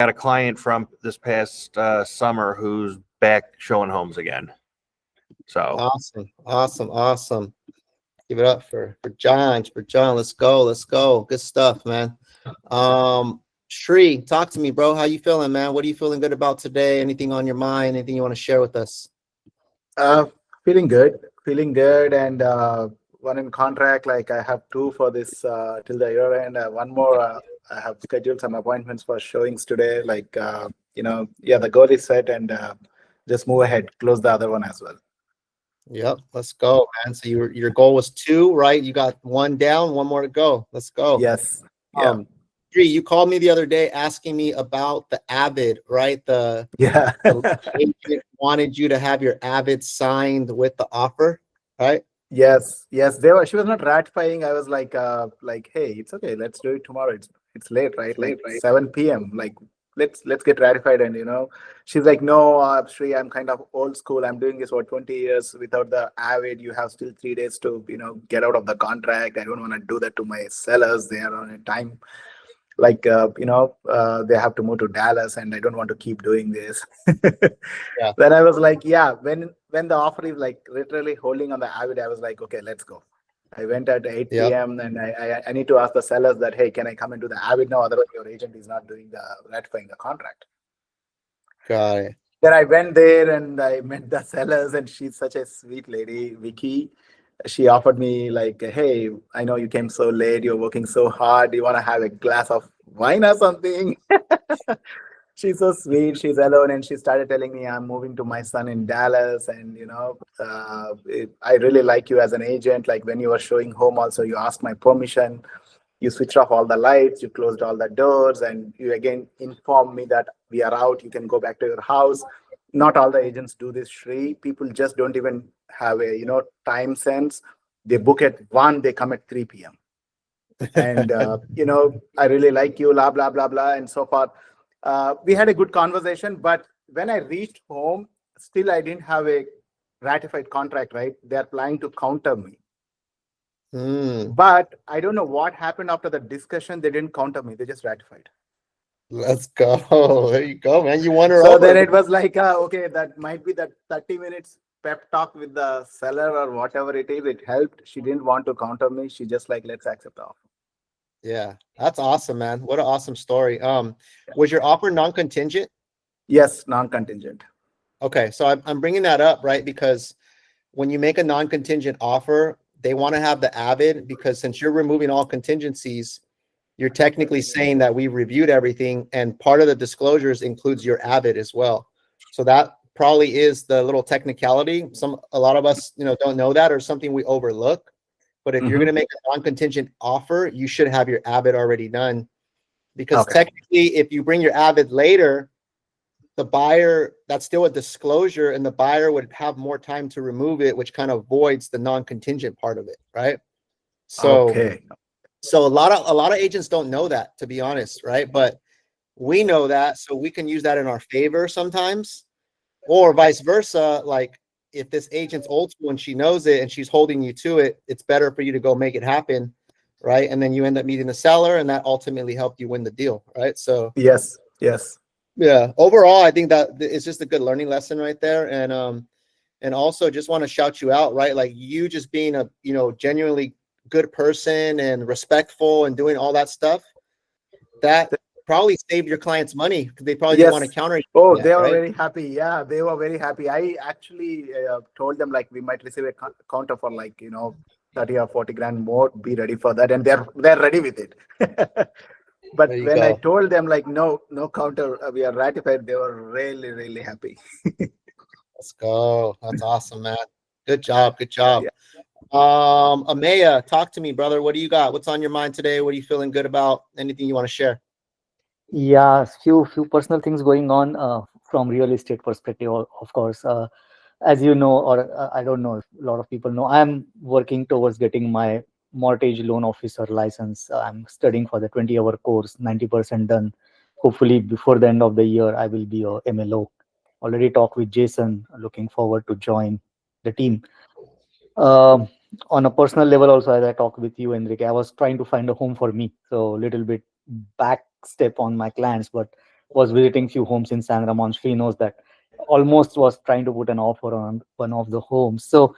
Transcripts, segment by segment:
got a client from this past summer who's back showing homes again. So Awesome. Give it up for John. For John. Let's go. Good stuff, man. Shri, talk to me, bro. How you feeling, man? What are you feeling good about today? Anything on your mind? Anything you want to share with us? Uh, feeling good, and one in contract. Like I have two for this till the year end. One more. I have scheduled some appointments for showings today. Like yeah, the goal is set, and just move ahead, close the other one as well. Yep, let's go, man. So your goal was 2, right? You got 1 down, 1 more to go. Let's go. Yes. Yeah. Shri, you called me the other day asking me about the Avid, right? The Yeah. agent wanted you to have your Avid signed with the offer, right? Yes. They were. She was not ratifying. I was like, hey, it's okay. Let's do it tomorrow. It's late, right? Like 7 p.m. Like let's get ratified. And she's like, no, Sri, I'm kind of old school. I'm doing this for 20 years without the Avid. You have still 3 days to get out of the contract. I don't want to do that to my sellers. They are on a time. Like they have to move to Dallas, and I don't want to keep doing this. Yeah. Then I was like, yeah, when the offer is like literally holding on the Avid, I was like, okay, let's go. I went at 8 Yep. p.m. and I need to ask the sellers that, hey, can I come into the Avid now? Otherwise, your agent is not doing the ratifying the contract. Got it. Then I went there and I met the sellers, and she's such a sweet lady, Vicky. She offered me like, hey, I know you came so late, you're working so hard. Do you want to have a glass of wine or something? She's so sweet. She's alone, and she started telling me I'm moving to my son in Dallas, and I really like you as an agent. Like when you were showing home, also you asked my permission. You switched off all the lights, you closed all the doors, and you again informed me that we are out. You can go back to your house. Not all the agents do this, Shri. People just don't even have a time sense. They book at 1, they come at 3 p.m. And I really like you, blah blah blah blah, and so forth. We had a good conversation, but when I reached home, still I didn't have a ratified contract. Right? They are planning to counter me. But I don't know what happened after the discussion. They didn't counter me. They just ratified. Let's go. There you go, man. You won her So over. then it was like, okay, that might be that 30 minutes pep talk with the seller or whatever it is. It helped. She didn't want to counter me. She just like, let's accept the offer. Yeah, that's awesome, man. What an awesome story. Was your offer non-contingent? Yes, non-contingent. Okay, so I'm bringing that up, right? Because when you make a non-contingent offer, they want to have the Avid, because since you're removing all contingencies, you're technically saying that we reviewed everything, and part of the disclosures includes your Avid as well. So that probably is the little technicality. A lot of us, don't know that, or something we overlook. But if you're going to make a non-contingent offer, you should have your Avid already done, because technically, if you bring your Avid later, the buyer, that's still a disclosure, and the buyer would have more time to remove it, which kind of voids the non-contingent part of it, right? So a lot of agents don't know that, to be honest, right? But we know that, so we can use that in our favor sometimes, or vice versa. Like if this agent's old school and she knows it and she's holding you to it, it's better for you to go make it happen, right? And then you end up meeting the seller, and that ultimately helped you win the deal, right? So yes. Yeah, overall, I think that it's just a good learning lesson right there. And also just want to shout you out, right? Like you just being a, genuinely good person and respectful and doing all that stuff, that probably saved your clients money, because they probably didn't want to counter you. Oh, they were very happy. Yeah, they were very happy. I actually told them like we might receive a counter for like 30 or 40 grand more. Be ready for that, and they're ready with it. But when I told them like no counter, we are ratified, they were really, really happy. Let's go. That's awesome, man. Good job. Yeah. Amaya, talk to me, brother. What do you got? What's on your mind today? What are you feeling good about? Anything you want to share? Yeah, few personal things going on from real estate perspective, of course. As you know, or I don't know if a lot of people know, I'm working towards getting my mortgage loan officer license. I'm studying for the 20-hour course, 90% done. Hopefully before the end of the year, I will be a MLO. Already talked with Jason, looking forward to join the team. On a personal level also, as I talked with you, Enrique, I was trying to find a home for me. So a little bit back step on my clients, but was visiting few homes in San Ramon. She knows that. Almost was trying to put an offer on one of the homes. So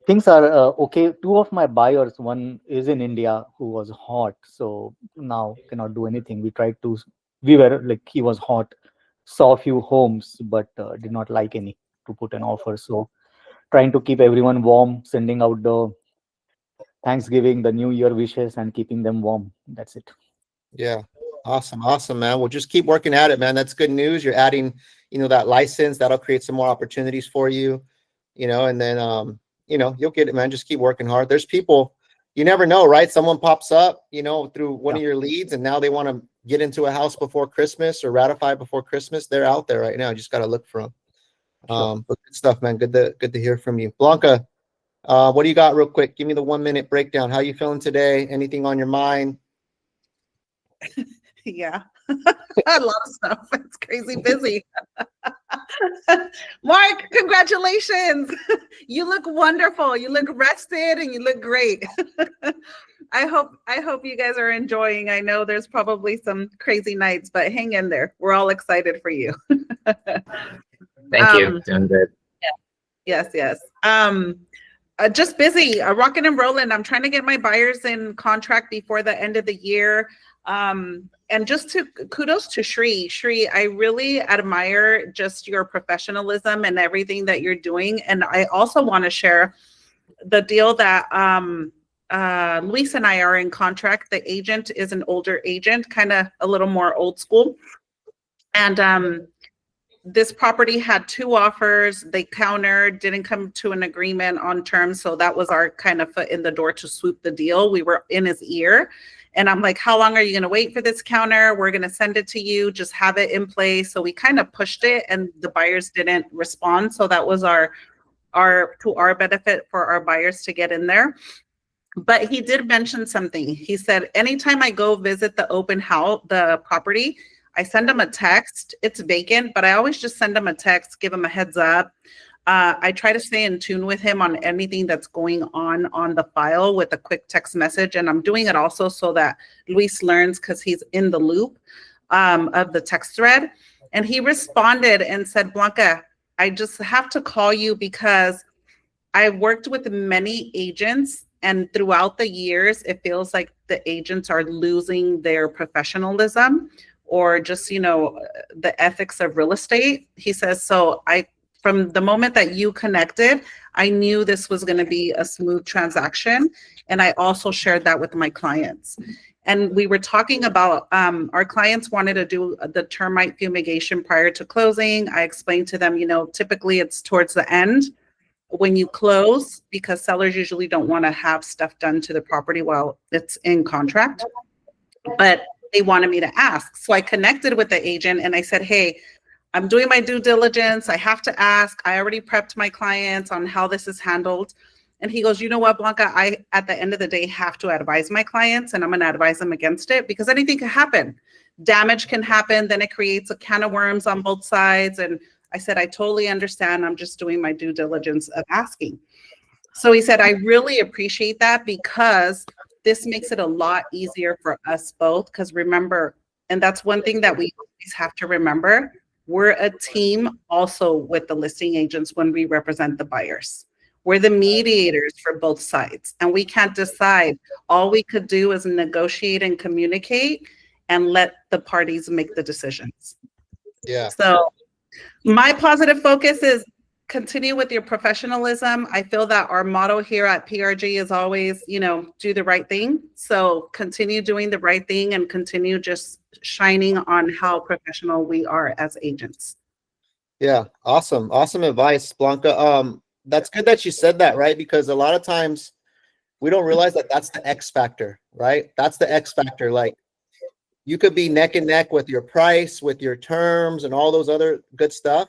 things are okay. Two of my buyers, one is in India who was hot, so now cannot do anything. We were like, he was hot, saw a few homes, but did not like any to put an offer. So trying to keep everyone warm, sending out the Thanksgiving, the New Year wishes, and keeping them warm. That's it. Yeah. Awesome. Awesome, man. Well, just keep working at it, man. That's good news. You're adding, that license that'll create some more opportunities for you, and then, you'll get it, man. Just keep working hard. There's people, you never know, right? Someone pops up, through one of your leads, and now they want to get into a house before Christmas or ratify before Christmas. They're out there right now. You just got to look for them. But good stuff, man. Good to hear from you. Blanca, what do you got real quick? Give me the 1 minute breakdown. How you feeling today? Anything on your mind? Yeah, a lot of stuff. It's crazy busy. Mark, congratulations. You look wonderful. You look rested and you look great. I hope you guys are enjoying. I know there's probably some crazy nights, but hang in there. We're all excited for you. Thank you. Doing good. Yes. Just busy, rocking and rolling. I'm trying to get my buyers in contract before the end of the year. And just kudos to Shri. Shri, I really admire just your professionalism and everything that you're doing. And I also want to share the deal that Luis and I are in contract. The agent is an older agent, kind of a little more old school. And this property had 2 offers. They countered, didn't come to an agreement on terms. So that was our kind of foot in the door to swoop the deal. We were in his ear. And I'm like, how long are you going to wait for this counter? We're going to send it to you. Just have it in place. So we kind of pushed it and the buyers didn't respond. So that was our to our benefit for our buyers to get in there. But he did mention something. He said, anytime I go visit the open house, the property, I send them a text. It's vacant, but I always just send them a text, give them a heads up. I try to stay in tune with him on anything that's going on the file with a quick text message. And I'm doing it also so that Luis learns, because he's in the loop of the text thread. And he responded and said, Blanca, I just have to call you because I worked with many agents, and throughout the years, it feels like the agents are losing their professionalism or just, the ethics of real estate. He says, so from the moment that you connected, I knew this was going to be a smooth transaction. And I also shared that with my clients. And we were talking about our clients wanted to do the termite fumigation prior to closing. I explained to them, typically it's towards the end when you close, because sellers usually don't want to have stuff done to the property while it's in contract. But they wanted me to ask. So I connected with the agent and I said, hey, I'm doing my due diligence. I have to ask. I already prepped my clients on how this is handled. And he goes, you know what, Blanca, I, at the end of the day, have to advise my clients, and I'm going to advise them against it because anything can happen. Damage can happen. Then it creates a can of worms on both sides. And I said, I totally understand. I'm just doing my due diligence of asking. So he said, I really appreciate that because this makes it a lot easier for us both. Because remember, and that's one thing that we always have to remember, we're a team also with the listing agents when we represent the buyers. We're the mediators for both sides, and we can't decide. All we could do is negotiate and communicate and let the parties make the decisions. Yeah. So my positive focus is continue with your professionalism. I feel that our motto here at PRG is always, do the right thing. So continue doing the right thing and continue just shining on how professional we are as agents. Yeah. Awesome. Awesome advice, Blanca. That's good that you said that, right? Because a lot of times we don't realize that that's the X factor, right? That's the X factor. Like, you could be neck and neck with your price, with your terms and all those other good stuff.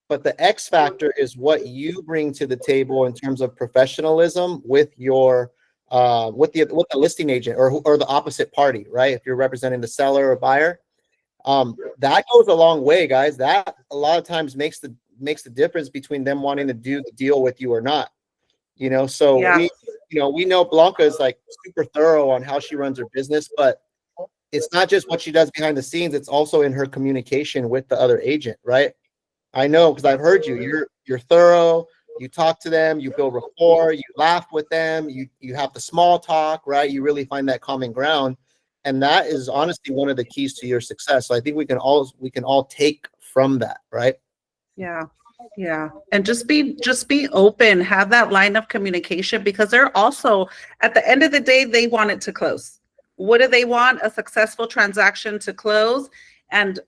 But the X factor is what you bring to the table in terms of professionalism with your with the listing agent or the opposite party, right? If you're representing the seller or buyer, that goes a long way, guys. That a lot of times makes the difference between them wanting to do the deal with you or not. So Yeah. we know Blanca is like super thorough on how she runs her business, but it's not just what she does behind the scenes, it's also in her communication with the other agent, right? I know because I've heard you. You're thorough. You talk to them, you build rapport, you laugh with them, you have the small talk, right? You really find that common ground. And that is honestly one of the keys to your success. So I think we can all take from that, right? Yeah. Yeah. And just be open, have that line of communication, because they're also, at the end of the day, they want it to close. What do they want? A successful transaction to close. And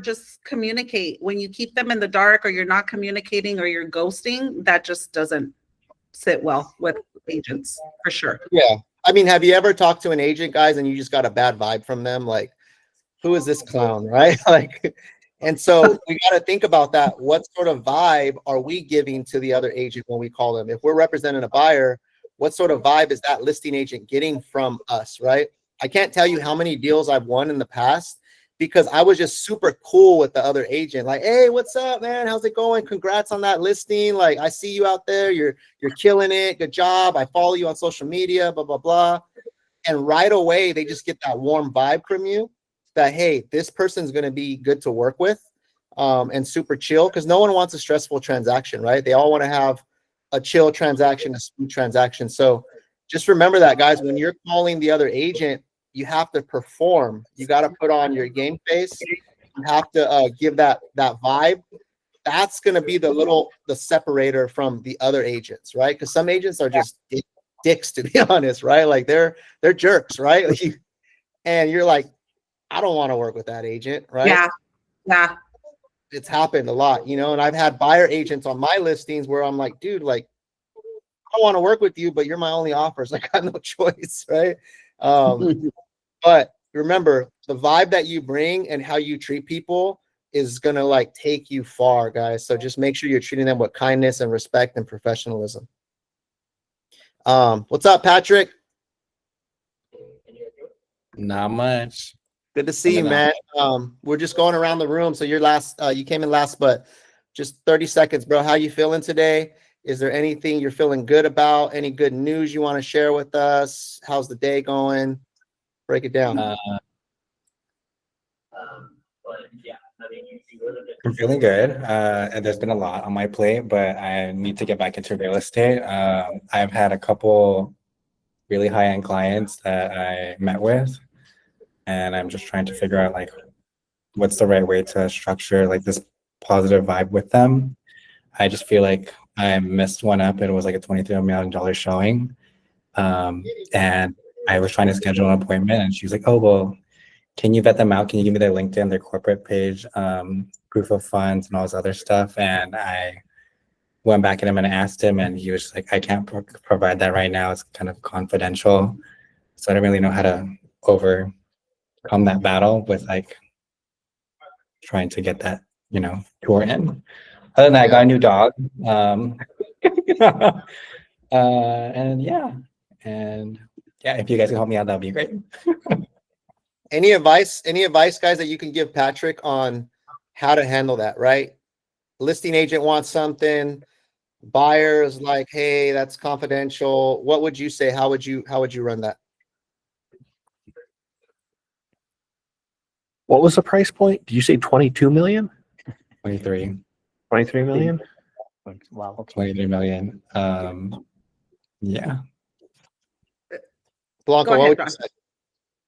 just communicate. When you keep them in the dark, or you're not communicating, or you're ghosting, that just doesn't sit well with agents, for sure. Yeah. I mean, have you ever talked to an agent, guys, and you just got a bad vibe from them? Like, who is this clown, right? Like, and so we got to think about that. What sort of vibe are we giving to the other agent when we call them? If we're representing a buyer, what sort of vibe is that listing agent getting from us, right? I can't tell you how many deals I've won in the past because I was just super cool with the other agent. Like, hey, what's up, man? How's it going? Congrats on that listing. Like, I see you out there. You're killing it. Good job. I follow you on social media, blah, blah, blah. And right away, they just get that warm vibe from you that, hey, this person's going to be good to work with and super chill, because no one wants a stressful transaction, right? They all want to have a chill transaction, a smooth transaction. So just remember that, guys, when you're calling the other agent, you have to perform. You got to put on your game face. You have to give that vibe. That's going to be the separator from the other agents, right? Because some agents are just dicks, to be honest, right? Like they're jerks, right? And you're like, I don't want to work with that agent, right? Yeah. It's happened a lot, you know, and I've had buyer agents on my listings where I'm like, dude, like, I don't want to work with you, but you're my only offers. Like, I have no choice, right? But remember, the vibe that you bring and how you treat people is going to like take you far, guys. So just make sure you're treating them with kindness and respect and professionalism. What's up, Patrick? Not much. Good to see you, man. We're just going around the room. So you're last, you came in last, but just 30 seconds, bro. How you feeling today? Is there anything you're feeling good about? Any good news you want to share with us? How's the day going? Break it down. I'm feeling good. And there's been a lot on my plate, but I need to get back into real estate. I've had a couple really high-end clients that I met with, and I'm just trying to figure out like what's the right way to structure like this positive vibe with them. I just feel like I messed one up. It was like a $23 million showing. And I was trying to schedule an appointment, and she was like, oh, well, can you vet them out? Can you give me their LinkedIn, their corporate page, proof of funds, and all this other stuff? And I went back at him and asked him, and he was just like, I can't provide that right now. It's kind of confidential. So I don't really know how to overcome that battle with like trying to get that, you know, tour in. Other than that, I got a new dog. And yeah, if you guys can help me out, that'd be great. Any advice, guys, that you can give Patrick on how to handle that, right? Listing agent wants something, buyer is like, hey, that's confidential. What would you say? How would you run that? What was the price point? Did you say 22 million? 23 million? Wow. Okay. 23 million. Yeah. Blanca, Go what ahead, would you John. say?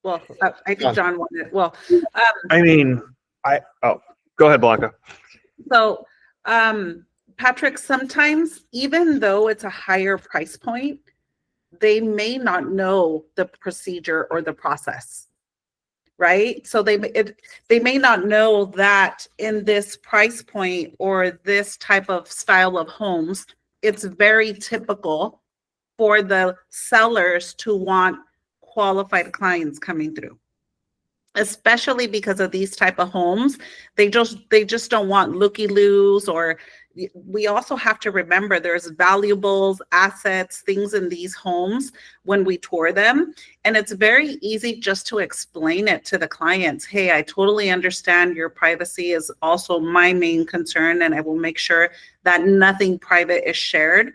Well, I think John wanted, I mean, go ahead, Blanca. so, Patrick, sometimes even though it's a higher price point, they may not know the procedure or the process, right? So they may not know that in this price point or this type of style of homes, it's very typical for the sellers to want qualified clients coming through, especially because of these type of homes. They just don't want looky-loos. Or we also have to remember there's valuables, assets, things in these homes when we tour them. And it's very easy just to explain it to the clients. Hey, I totally understand your privacy is also my main concern, and I will make sure that nothing private is shared.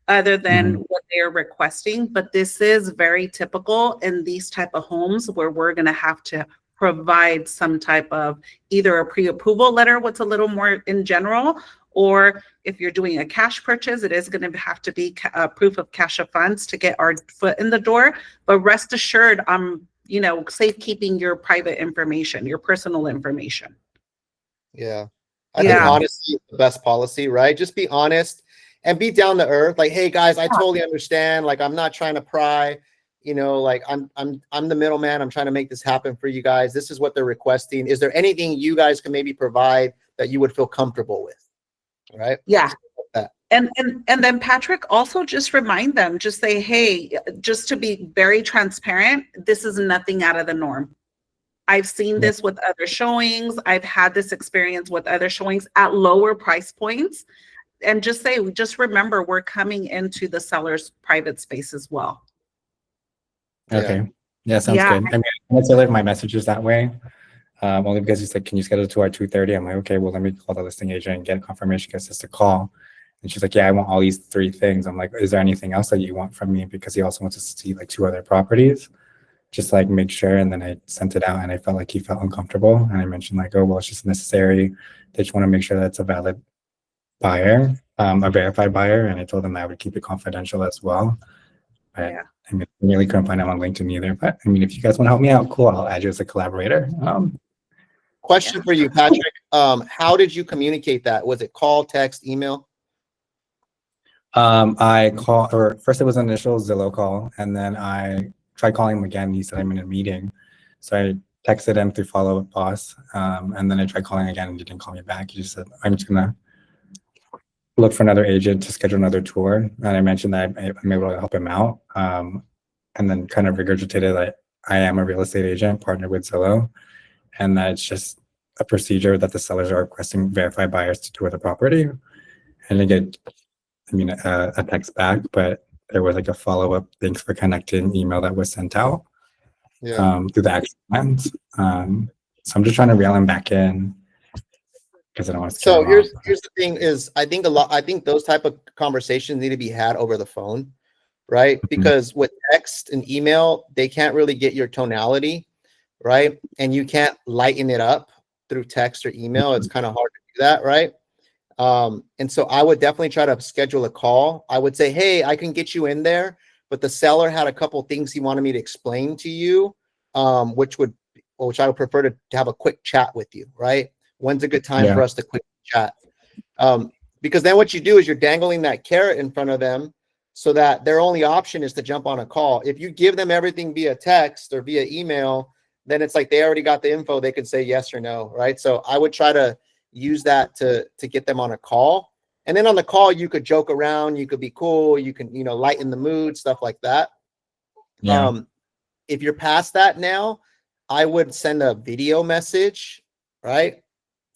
other than what they're requesting. But this is very typical in these type of homes where we're going to have to provide some type of either a pre-approval letter, what's a little more in general, or if you're doing a cash purchase, it is going to have to be a proof of cash of funds to get our foot in the door. But rest assured, I'm, you know, safekeeping your private information, your personal information. Yeah. I think honesty is the best policy, right? Just be honest and be down to earth. Like, hey guys, I totally understand. Like, I'm not trying to pry, you know, like I'm the middleman. I'm trying to make this happen for you guys. This is what they're requesting. Is there anything you guys can maybe provide that you would feel comfortable with? Right? Yeah. And then Patrick, also just remind them, just say, hey, just to be very transparent, this is nothing out of the norm. I've seen this with other showings. I've had this experience with other showings at lower price points. And just say, just remember, we're coming into the seller's private space as well. Okay. Yeah, sounds good. I mean, I tailor my messages that way. Only because he's like, can you schedule it to our 2:30? I'm like, okay, well, let me call the listing agent and get confirmation because it's a call. And she's like, yeah, I want all these 3 things. I'm like, is there anything else that you want from me? Because he also wants to see like 2 other properties. Just like make sure. And then I sent it out and I felt like he felt uncomfortable. And I mentioned like, oh, well, it's just necessary. They just want to make sure that's a valid buyer, a verified buyer. And I told them I would keep it confidential as well. But I mean, I really couldn't find him on LinkedIn either. But I mean, if you guys want to help me out, cool. I'll add you as a collaborator. Question for you, Patrick. How did you communicate that? Was it call, text, email? I called, or first it was an initial Zillow call, and then I tried calling him again. He said I'm in a meeting, so I texted him through follow-up boss, and then I tried calling again, and he didn't call me back. He just said I'm just gonna look for another agent to schedule another tour, and I mentioned that I'm able to help him out, and then kind of regurgitated that I am a real estate agent partnered with Zillow, and that it's just a procedure that the sellers are requesting verified buyers to tour the property, and I get, I mean, a text back, but there was like a follow-up thanks for connecting email that was sent out through the action plans. So I'm just trying to reel him back in because I don't want to. So here's the thing is I think those type of conversations need to be had over the phone, right? Because with text and email, they can't really get your tonality, right? And you can't lighten it up through text or email. It's kind of hard to do that, right? And so I would definitely try to schedule a call. I would say, hey, I can get you in there, but the seller had a couple things he wanted me to explain to you, which I would prefer to have a quick chat with you, right? When's a good time for us to quick chat? Because then what you do is you're dangling that carrot in front of them so that their only option is to jump on a call. If you give them everything via text or via email, then it's like they already got the info. They could say yes or no, right? So I would try to use that to get them on a call. And then on the call, you could joke around, you could be cool, you can, you know, lighten the mood, stuff like that. If you're past that now, I would send a video message, right,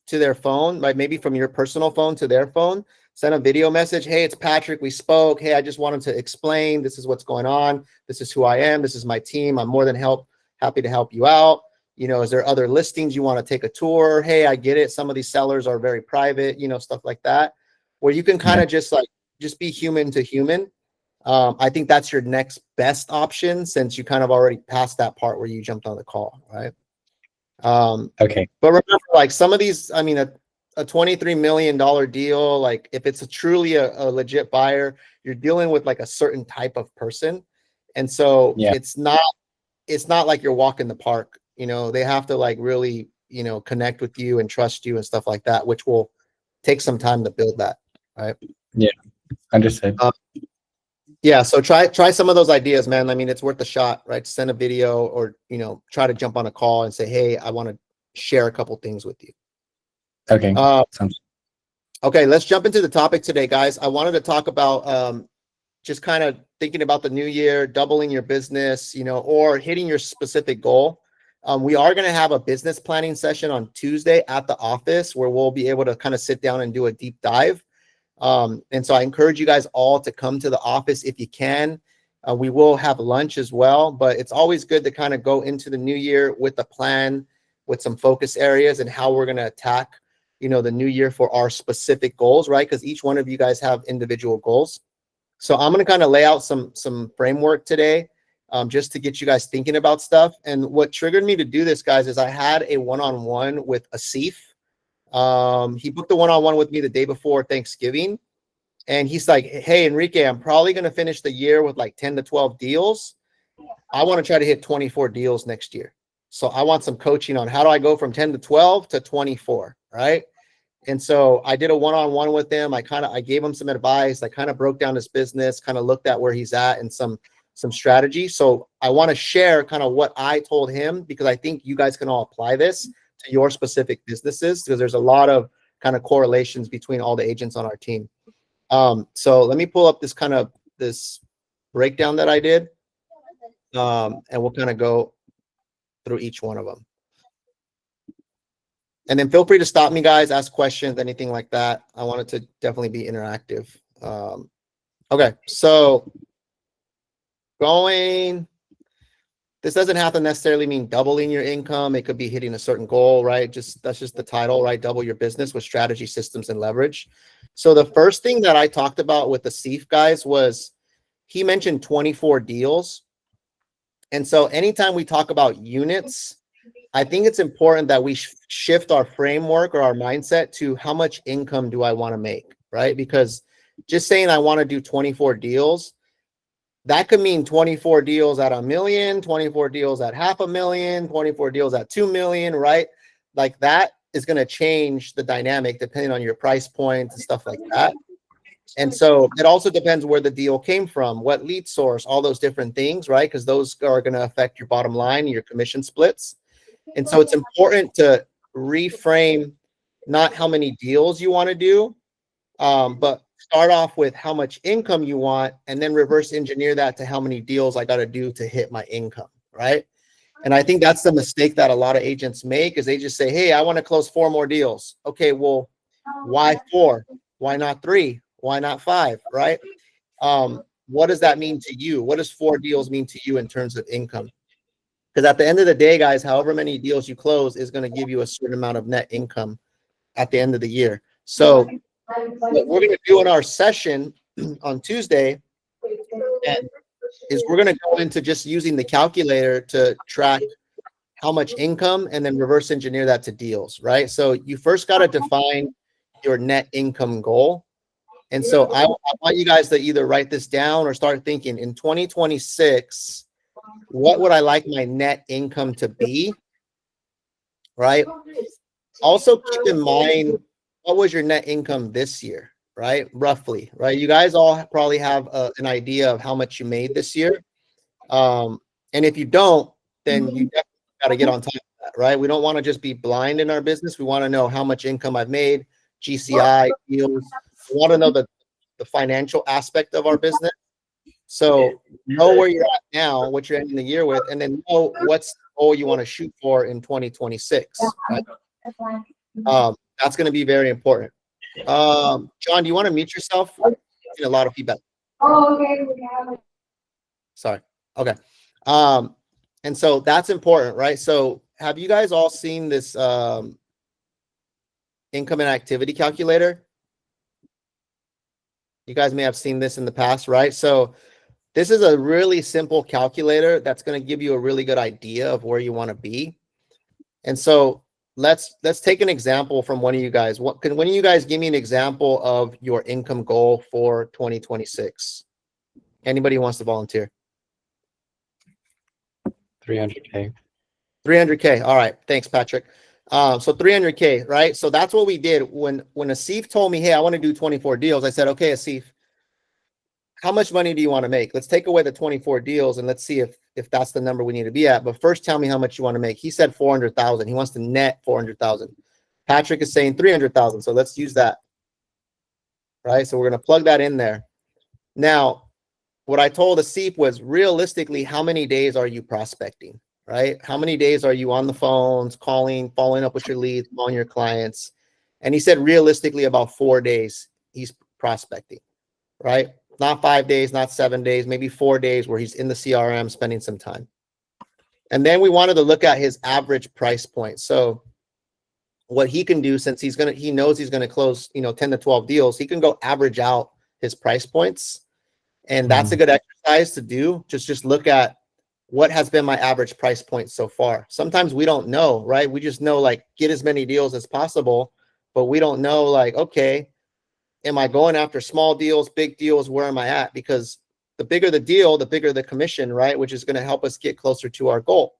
to their phone, like maybe from your personal phone to their phone. Send a video message. Hey, it's Patrick. We spoke. Hey, I just wanted to explain. This is what's going on. This is who I am. This is my team. I'm more than happy to help you out. You know, is there other listings you want to take a tour? Hey, I get it. Some of these sellers are very private, you know, stuff like that, where you can kind of just be human to human. I think that's your next best option since you kind of already passed that part where you jumped on the call, right? Okay. But remember, like some of these, I mean, a $23 million deal, like if it's truly a legit buyer, you're dealing with like a certain type of person. And so it's not like you're walking the park. You know, they have to like really, you know, connect with you and trust you and stuff like that, which will take some time to build that. Right. Yeah. Understood. Yeah. So try some of those ideas, man. I mean, it's worth a shot, right? Send a video or, you know, try to jump on a call and say, hey, I want to share a couple things with you. Okay. Okay. Let's jump into the topic today, guys. I wanted to talk about, just kind of thinking about the new year, doubling your business, you know, or hitting your specific goal. We are going to have a business planning session on Tuesday at the office where we'll be able to kind of sit down and do a deep dive. And so I encourage you guys all to come to the office if you can. We will have lunch as well, but it's always good to kind of go into the new year with a plan, with some focus areas and how we're going to attack, you know, the new year for our specific goals, right? Because each one of you guys have individual goals. So I'm going to kind of lay out some framework today, just to get you guys thinking about stuff. And what triggered me to do this, guys, is I had a one-on-one with Asif. He booked a one-on-one with me the day before Thanksgiving. And he's like, hey, Enrique, I'm probably going to finish the year with like 10 to 12 deals. I want to try to hit 24 deals next year. So I want some coaching on how do I go from 10 to 12 to 24, right? And so I did a one-on-one with him. I gave him some advice. I kind of broke down his business, kind of looked at where he's at and some strategy. So I want to share kind of what I told him, because I think you guys can all apply this to your specific businesses, because there's a lot of kind of correlations between all the agents on our team. So let me pull up this breakdown that I did, and we'll kind of go through each one of them. And then feel free to stop me, guys, ask questions, anything like that. I want it to definitely be interactive. Okay, so this doesn't have to necessarily mean doubling your income. It could be hitting a certain goal, right? That's just the title, right? Double your business with strategy, systems, and leverage. So the first thing that I talked about with the Asif guys was he mentioned 24 deals. And so anytime we talk about units, I think it's important that we shift our framework or our mindset to how much income do I want to make, right? Because just saying I want to do 24 deals, that could mean 24 deals at $1 million, 24 deals at $500,000, 24 deals at $2 million, right? Like that is going to change the dynamic depending on your price points and stuff like that. And so it also depends where the deal came from, what lead source, all those different things, right? Because those are going to affect your bottom line and your commission splits. And so it's important to reframe not how many deals you want to do, but start off with how much income you want, and then reverse engineer that to how many deals I got to do to hit my income, right? And I think that's the mistake that a lot of agents make, is they just say, hey, I want to close 4 more deals. Okay, well, why 4? Why not 3? Why not 5, right? What does that mean to you? What does 4 deals mean to you in terms of income? Because at the end of the day, guys, however many deals you close is going to give you a certain amount of net income at the end of the year. So what we're going to do in our session on Tuesday is we're going to go into just using the calculator to track how much income and then reverse engineer that to deals, right? So you first got to define your net income goal. And so I want you guys to either write this down or start thinking in 2026, what would I like my net income to be, right? Also keep in mind, what was your net income this year, right? Roughly, right? You guys all probably have an idea of how much you made this year. And if you don't, then you definitely got to get on top of that, right? We don't want to just be blind in our business. We want to know how much income I've made, GCI, deals. We want to know the financial aspect of our business. So know where you're at now, what you're ending the year with, and then know what's the goal you want to shoot for in 2026. Right? That's going to be very important. John, do you want to mute yourself? I'm getting a lot of feedback. Oh, okay. Sorry. Okay. And so that's important, right? So have you guys all seen this income and activity calculator? You guys may have seen this in the past, right? So this is a really simple calculator that's going to give you a really good idea of where you want to be. And so let's take an example from one of you guys. Can one of you guys give me an example of your income goal for 2026? Anybody who wants to volunteer? 300K. 300K. All right. Thanks, Patrick. So 300K, right? So that's what we did. When Asif told me, hey, I want to do 24 deals, I said, okay, Asif, how much money do you want to make? Let's take away the 24 deals and let's see if that's the number we need to be at. But first, tell me how much you want to make. He said 400,000. He wants to net 400,000. Patrick is saying 300,000. So let's use that. Right? So we're going to plug that in there. Now, what I told Asif was realistically, how many days are you prospecting? Right? How many days are you on the phones, calling, following up with your leads, calling your clients? And he said realistically about 4 days he's prospecting, right? Not 5 days, not 7 days, maybe 4 days where he's in the CRM spending some time. And then we wanted to look at his average price point. So what he can do, since he knows he's gonna close, 10 to 12 deals, he can go average out his price points. And that's a good exercise to do. Just look at what has been my average price point so far. Sometimes we don't know, right? We just know like get as many deals as possible, but we don't know like, okay, am I going after small deals, big deals? Where am I at? Because the bigger the deal, the bigger the commission, right? Which is going to help us get closer to our goal.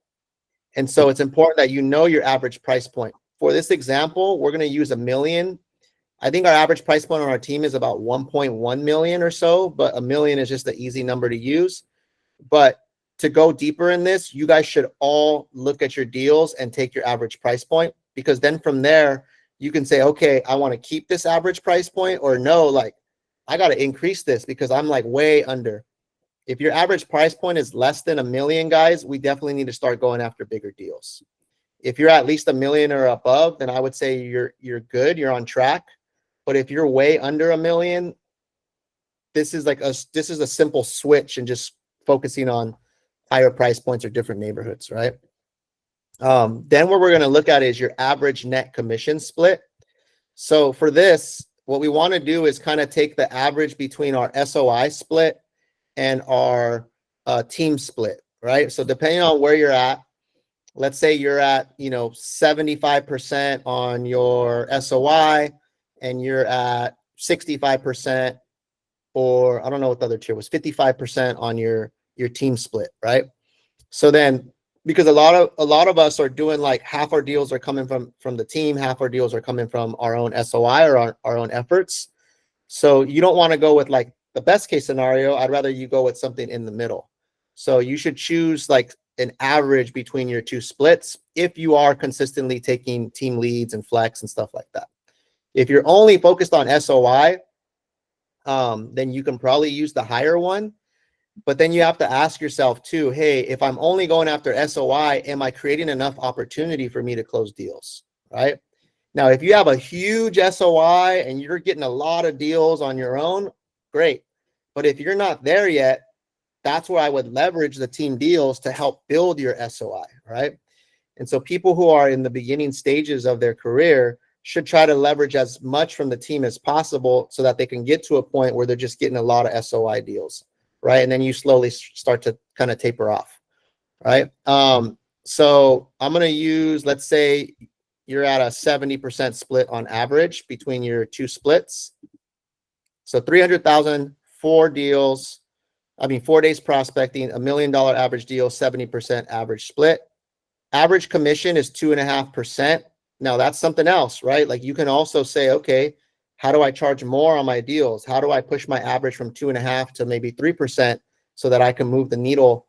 And so it's important that you know your average price point. For this example, we're going to use $1 million. I think our average price point on our team is about 1.1 million or so, but $1 million is just an easy number to use. But to go deeper in this, you guys should all look at your deals and take your average price point, because then from there, you can say, okay, I want to keep this average price point, or no, like I got to increase this because I'm like way under. If your average price point is less than $1 million, guys, we definitely need to start going after bigger deals. If you're at least $1 million or above, then I would say you're good, you're on track. But if you're way under $1 million, this is a simple switch and just focusing on higher price points or different neighborhoods, right? Then what we're going to look at is your average net commission split. So for this, what we want to do is kind of take the average between our SOI split and our team split, right? So depending on where you're at, let's say you're at, 75% on your SOI and you're at 65%, or I don't know what the other tier was, 55% on your team split, right? So then, because a lot of us are doing like half our deals are coming from the team, half our deals are coming from our own SOI or our own efforts. So you don't want to go with like the best case scenario. I'd rather you go with something in the middle. So you should choose like an average between your two splits if you are consistently taking team leads and flex and stuff like that. If you're only focused on SOI, then you can probably use the higher one. But then you have to ask yourself too, hey, if I'm only going after SOI, am I creating enough opportunity for me to close deals, right? Now, if you have a huge SOI and you're getting a lot of deals on your own, great. But if you're not there yet, that's where I would leverage the team deals to help build your SOI, right? And so people who are in the beginning stages of their career should try to leverage as much from the team as possible so that they can get to a point where they're just getting a lot of SOI deals, right? And then you slowly start to kind of taper off, right? So I'm going to use, let's say you're at a 70% split on average between your two splits. So 300,000, 4 deals, 4 days prospecting, $1 million average deal, 70% average split. Average commission is 2.5%. Now that's something else, right? Like you can also say, okay, how do I charge more on my deals? How do I push my average from 2.5 to maybe 3% so that I can move the needle,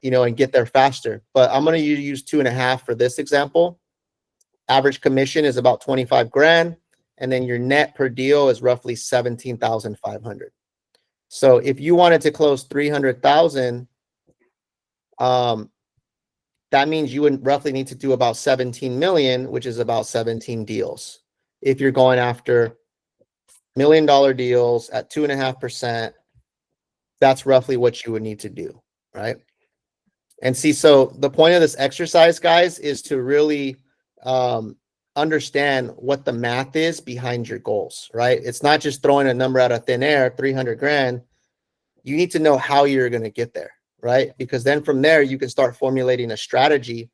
and get there faster? But I'm going to use 2.5 for this example. Average commission is about 25 grand. And then your net per deal is roughly 17,500. So if you wanted to close 300,000, that means you would roughly need to do about 17 million, which is about 17 deals. If you're going after $1 million deals at 2.5%, that's roughly what you would need to do, right? And see, so the point of this exercise, guys, is to really understand what the math is behind your goals, right? It's not just throwing a number out of thin air, 300 grand. You need to know how you're going to get there, right? Because then from there, you can start formulating a strategy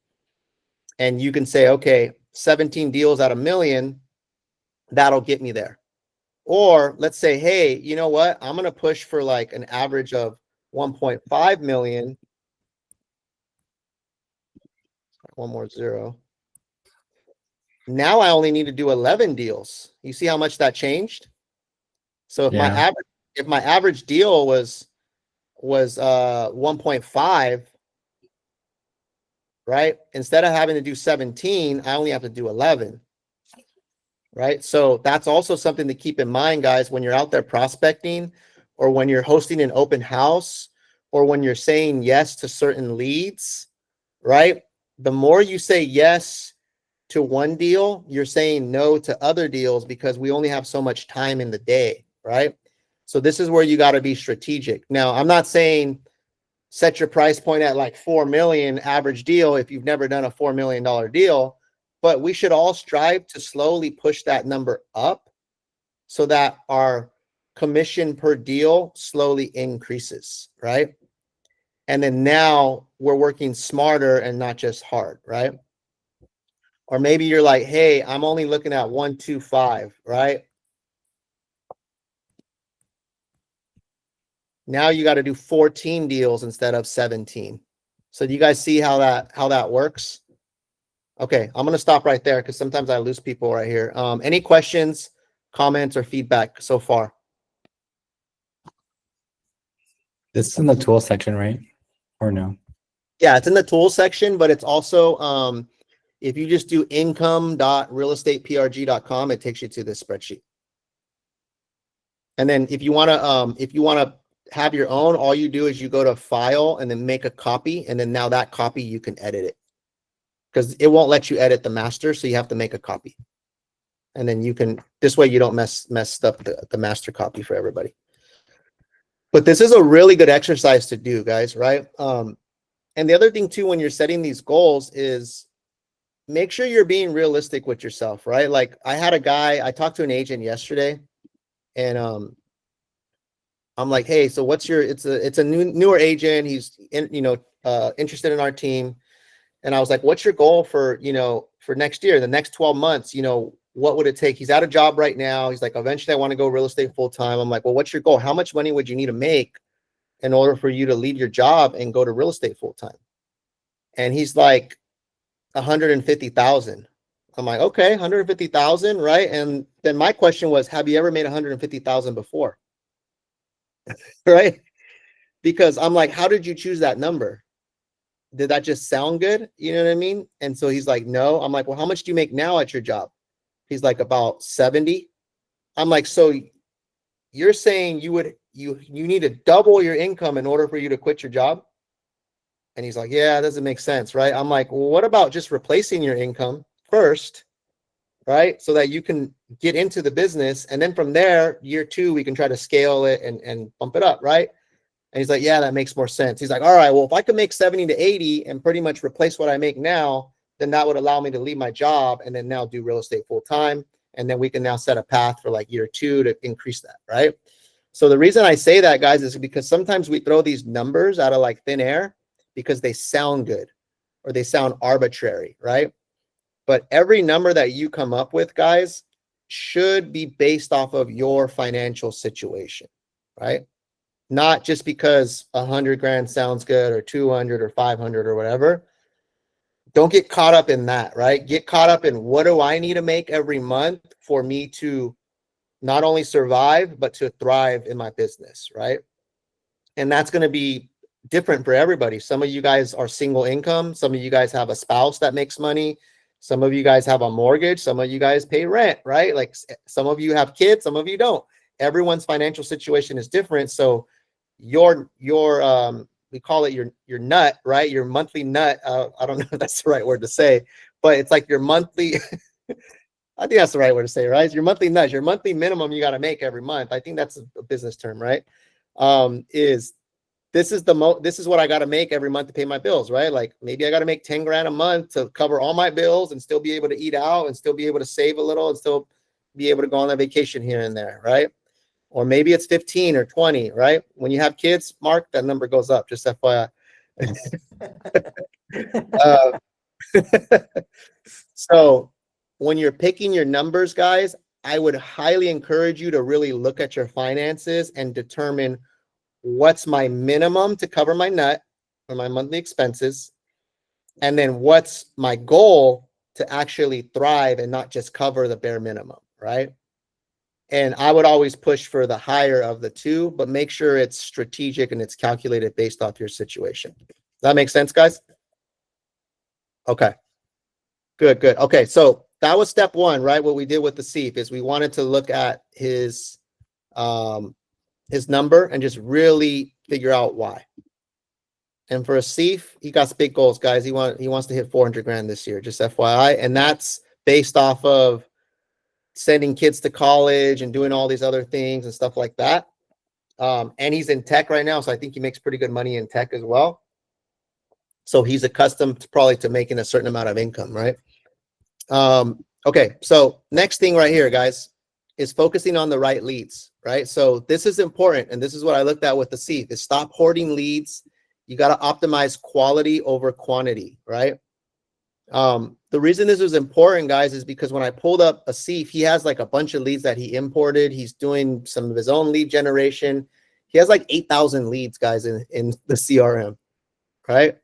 and you can say, okay, 17 deals at $1 million, that'll get me there. Or let's say, hey, you know what? I'm going to push for like an average of 1.5 million. One more zero. Now I only need to do 11 deals. You see how much that changed? So if my average deal was 1.5, right? Instead of having to do 17, I only have to do 11. Right? So that's also something to keep in mind, guys, when you're out there prospecting or when you're hosting an open house or when you're saying yes to certain leads, right? The more you say yes to one deal, you're saying no to other deals because we only have so much time in the day, right? So this is where you got to be strategic. Now, I'm not saying set your price point at like 4 million average deal if you've never done a $4 million deal, but we should all strive to slowly push that number up so that our commission per deal slowly increases, right? And then now we're working smarter and not just hard, right? Or maybe you're like, hey, I'm only looking at 125, right? Now you got to do 14 deals instead of 17. So do you guys see how that works? Okay, I'm gonna stop right there because sometimes I lose people right here. Any questions, comments, or feedback so far? This is in the tool section, right? Or no? Yeah, it's in the tools section, but it's also if you just do income.realestateprg.com, it takes you to this spreadsheet. And then if you wanna have your own, all you do is you go to file and then make a copy, and then now that copy you can edit it. Because it won't let you edit the master, so you have to make a copy. And then you can, this way you don't mess up the master copy for everybody. But this is a really good exercise to do, guys, right? And the other thing too, when you're setting these goals is make sure you're being realistic with yourself, right? Like I talked to an agent yesterday, and I'm like, hey, so what's your, it's a newer agent. He's interested in our team. And I was like, what's your goal for next year, the next 12 months, what would it take? He's at a job right now. He's like, eventually I want to go real estate full time. I'm like, well, what's your goal? How much money would you need to make in order for you to leave your job and go to real estate full time? And he's like, 150,000. I'm like, okay, 150,000, right? And then my question was, have you ever made 150,000 before? Right? Because I'm like, how did you choose that number? Did that just sound good? You know what I mean? And so he's like, no. I'm like, well, how much do you make now at your job? He's like, about 70. I'm like, so you're saying you need to double your income in order for you to quit your job? And he's like, yeah, it doesn't make sense, right? I'm like, well, what about just replacing your income first, right? So that you can get into the business. And then from there, year 2, we can try to scale it and bump it up, right? And he's like, yeah, that makes more sense. He's like, all right, well, if I could make 70 to 80 and pretty much replace what I make now, then that would allow me to leave my job and then now do real estate full time. And then we can now set a path for like year 2 to increase that, right? So the reason I say that, guys, is because sometimes we throw these numbers out of like thin air because they sound good or they sound arbitrary, right? But every number that you come up with, guys, should be based off of your financial situation, right? Not just because 100 grand sounds good or 200 or 500 or whatever. Don't get caught up in that, right? Get caught up in what do I need to make every month for me to not only survive, but to thrive in my business, right? And that's going to be different for everybody. Some of you guys are single income. Some of you guys have a spouse that makes money. Some of you guys have a mortgage. Some of you guys pay rent, right? Like some of you have kids, some of you don't. Everyone's financial situation is different. So your we call it your nut, right? Your monthly nut. I don't know if that's the right word to say, but it's like your monthly. I think that's the right word to say, right? It's your monthly nut, your monthly minimum you got to make every month. I think that's a business term, right? This is what I got to make every month to pay my bills, right? Like maybe I got to make 10 grand a month to cover all my bills and still be able to eat out and still be able to save a little and still be able to go on a vacation here and there, right? Or maybe it's 15 or 20, right? When you have kids, Mark, that number goes up, just FYI. So when you're picking your numbers, guys, I would highly encourage you to really look at your finances and determine what's my minimum to cover my nut or my monthly expenses, and then what's my goal to actually thrive and not just cover the bare minimum, right? And I would always push for the higher of the two, but make sure it's strategic and it's calculated based off your situation. Does that make sense, guys? Okay. Good. Okay, so that was step 1, right? What we did with the CEF is we wanted to look at his number and just really figure out why. And for a CEF, he got big goals, guys. He wants to hit 400 grand this year, just FYI. And that's based off of sending kids to college and doing all these other things and stuff like that. And he's in tech right now, so I think he makes pretty good money in tech as well. So he's accustomed probably to making a certain amount of income, right? Okay, so next thing right here, guys, is focusing on the right leads. right? So this is important. And this is what I looked at with the CEIF is stop hoarding leads. You got to optimize quality over quantity, right? The reason this was important, guys, is because when I pulled up a CEIF, he has like a bunch of leads that he imported. He's doing some of his own lead generation. He has like 8,000 leads, guys, in the CRM, right?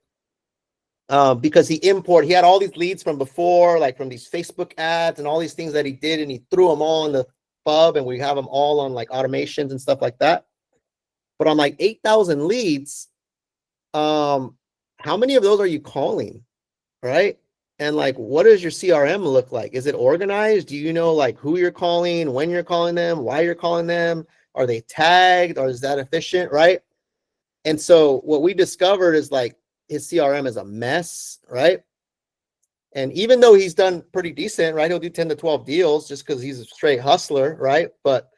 Because he had all these leads from before, like from these Facebook ads and all these things that he did, and he threw them all in the Pub, and we have them all on like automations and stuff like that. But on like 8,000 leads, how many of those are you calling, right? And like, what does your CRM look like? Is it organized? Do you know like who you're calling, when you're calling them, why you're calling them? Are they tagged, or is that efficient, right? And so what we discovered is like his CRM is a mess, right? And even though he's done pretty decent, right? He'll do 10 to 12 deals just because he's a straight hustler, right? But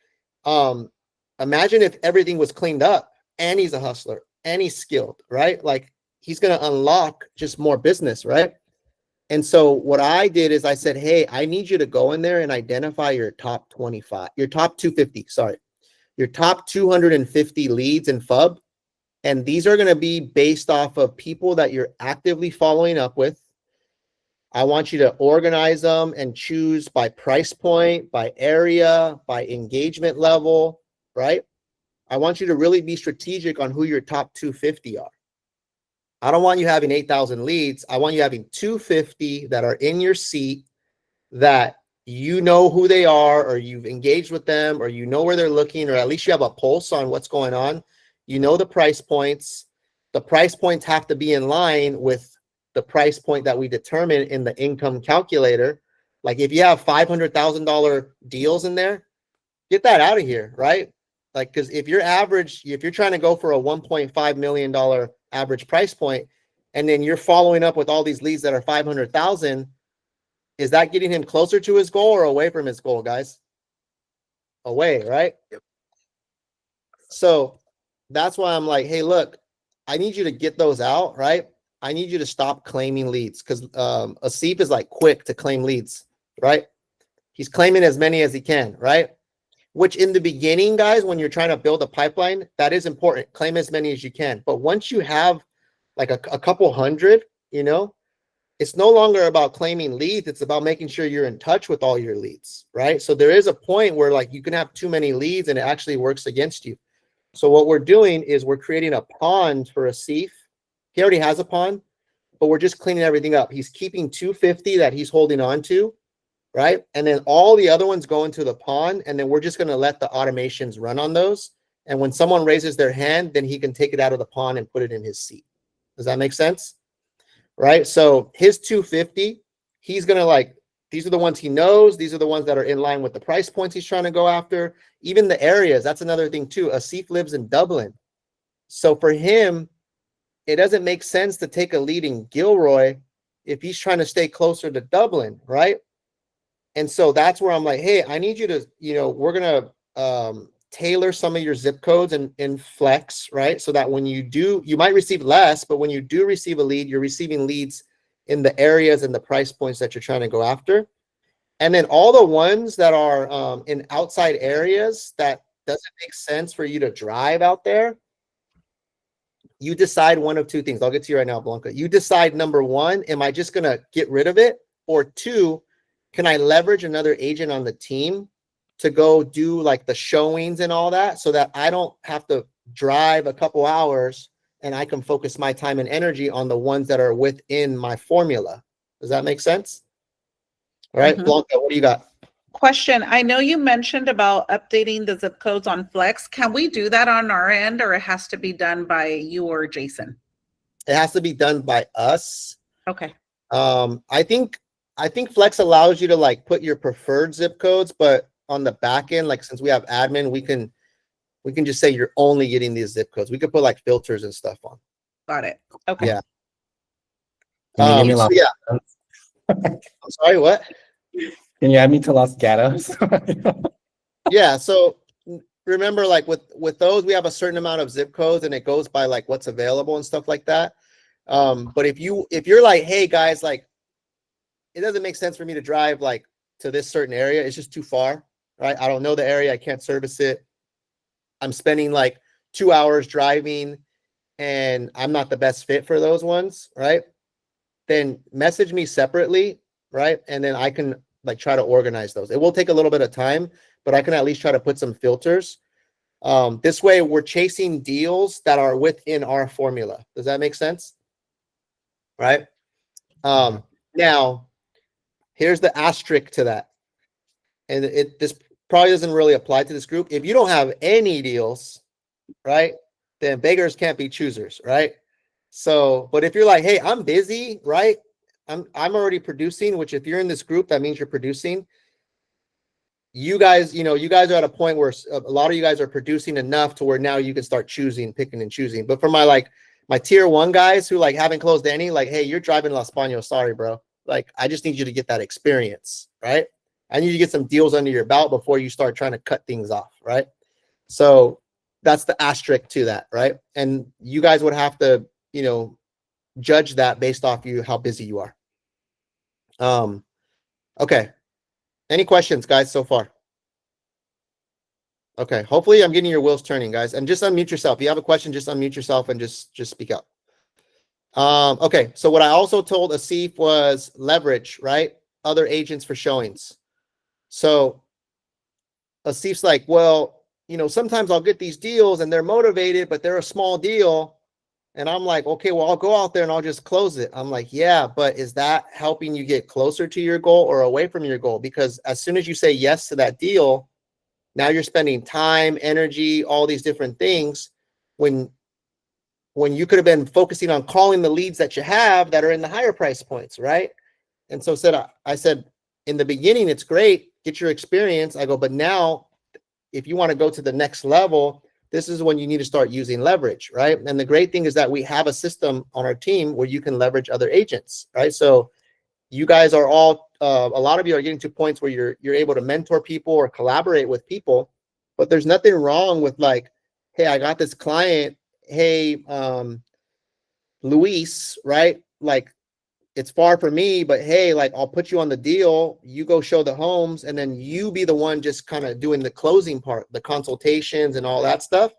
imagine if everything was cleaned up and he's a hustler and he's skilled, right? Like he's going to unlock just more business, right? And so what I did is I said, hey, I need you to go in there and identify your top 25, your top 250, sorry, your top 250 leads in FUB. And these are going to be based off of people that you're actively following up with. I want you to organize them and choose by price point, by area, by engagement level, right? I want you to really be strategic on who your top 250 are. I don't want you having 8,000 leads. I want you having 250 that are in your seat that you know who they are, or you've engaged with them, or you know where they're looking, or at least you have a pulse on what's going on. You know the price points. The price points have to be in line with the price point that we determine in the income calculator. Like if you have $500,000 deals in there, get that out of here, right? Like, because if you're trying to go for a $1.5 million average price point, and then you're following up with all these leads that are 500,000, is that getting him closer to his goal or away from his goal, guys? Away, right? Yep. So that's why I'm like, hey, look, I need you to get those out, right? I need you to stop claiming leads, because a CEIF is like quick to claim leads, right? He's claiming as many as he can, right? Which in the beginning, guys, when you're trying to build a pipeline, that is important. Claim as many as you can. But once you have like a couple hundred, you know, it's no longer about claiming leads. It's about making sure you're in touch with all your leads, right? So there is a point where like you can have too many leads and it actually works against you. So what we're doing is we're creating a pond for a CEIF. He already has a pond, but we're just cleaning everything up. He's keeping 250 that he's holding on to, right? And then all the other ones go into the pond, and then we're just going to let the automations run on those. And when someone raises their hand, then he can take it out of the pond and put it in his seat. Does that make sense? Right? So his 250, he's going to like, these are the ones he knows. These are the ones that are in line with the price points he's trying to go after. Even the areas, that's another thing too. A CEIF lives in Dublin. So for him, it doesn't make sense to take a lead in Gilroy if he's trying to stay closer to Dublin, right? And so that's where I'm like, hey, I need you to, you know, we're going to tailor some of your zip codes in Flex, right? So that when you do, you might receive less, but when you do receive a lead, you're receiving leads in the areas and the price points that you're trying to go after. And then all the ones that are in outside areas that doesn't make sense for you to drive out there, you decide one of two things. I'll get to you right now, Blanca. You decide, number one, am I just going to get rid of it? Or two, can I leverage another agent on the team to go do like the showings and all that, so that I don't have to drive a couple hours and I can focus my time and energy on the ones that are within my formula? Does that make sense? All right, Blanca, what do you got? Question. I know you mentioned about updating the zip codes on Flex. Can we do that on our end, or it has to be done by you or Jason? It has to be done by us. Okay. I think Flex allows you to like put your preferred zip codes, but on the back end, like since we have admin, we can just say you're only getting these zip codes. We could put like filters and stuff on. Got it. Okay. Yeah. Can you give me So Los yeah. I'm sorry, what? Can you add me to Los Gatos? Yeah. So remember, like with those, we have a certain amount of zip codes, and it goes by like what's available and stuff like that. But if you're like, hey guys, like it doesn't make sense for me to drive like to this certain area, it's just too far, right? I don't know the area, I can't service it. I'm spending like 2 hours driving and I'm not the best fit for those ones, right? Then message me separately, right? And then I can like try to organize those. It will take a little bit of time, but I can at least try to put some filters. This way we're chasing deals that are within our formula. Does that make sense? Right? Now, here's the asterisk to that. And this probably doesn't really apply to this group. If you don't have any deals, right, then beggars can't be choosers, right? So, but if you're like, hey, I'm busy, right? I'm already producing, which if you're in this group, that means you're producing. You guys, you guys are at a point where a lot of you guys are producing enough to where now you can start picking and choosing. But for my tier 1 guys who like haven't closed any, like, hey, you're driving Los Baños, sorry, bro. Like, I just need you to get that experience, right? I need you to get some deals under your belt before you start trying to cut things off, right? So that's the asterisk to that, right? And you guys would have to, judge that based off how busy you are. Okay. Any questions, guys, so far? Okay. Hopefully I'm getting your wheels turning, guys. And just unmute yourself. If you have a question, just unmute yourself and just speak up. Okay. So what I also told Asif was leverage, right? Other agents for showings. So Asif's like, well, sometimes I'll get these deals and they're motivated, but they're a small deal. And I'm like, okay, well, I'll go out there and I'll just close it. I'm like, yeah, but is that helping you get closer to your goal or away from your goal? Because as soon as you say yes to that deal, now you're spending time, energy, all these different things when you could have been focusing on calling the leads that you have that are in the higher price points, right? And so I said, in the beginning, it's great, get your experience. I go, but now if you want to go to the next level, this is when you need to start using leverage, right? And the great thing is that we have a system on our team where you can leverage other agents, right? So you guys are all, a lot of you are getting to points where you're able to mentor people or collaborate with people, but there's nothing wrong with like, hey, I got this client, hey, Luis, right? Like, it's far from me, but hey, like, I'll put you on the deal. You go show the homes and then you be the one just kind of doing the closing part, the consultations and all that stuff.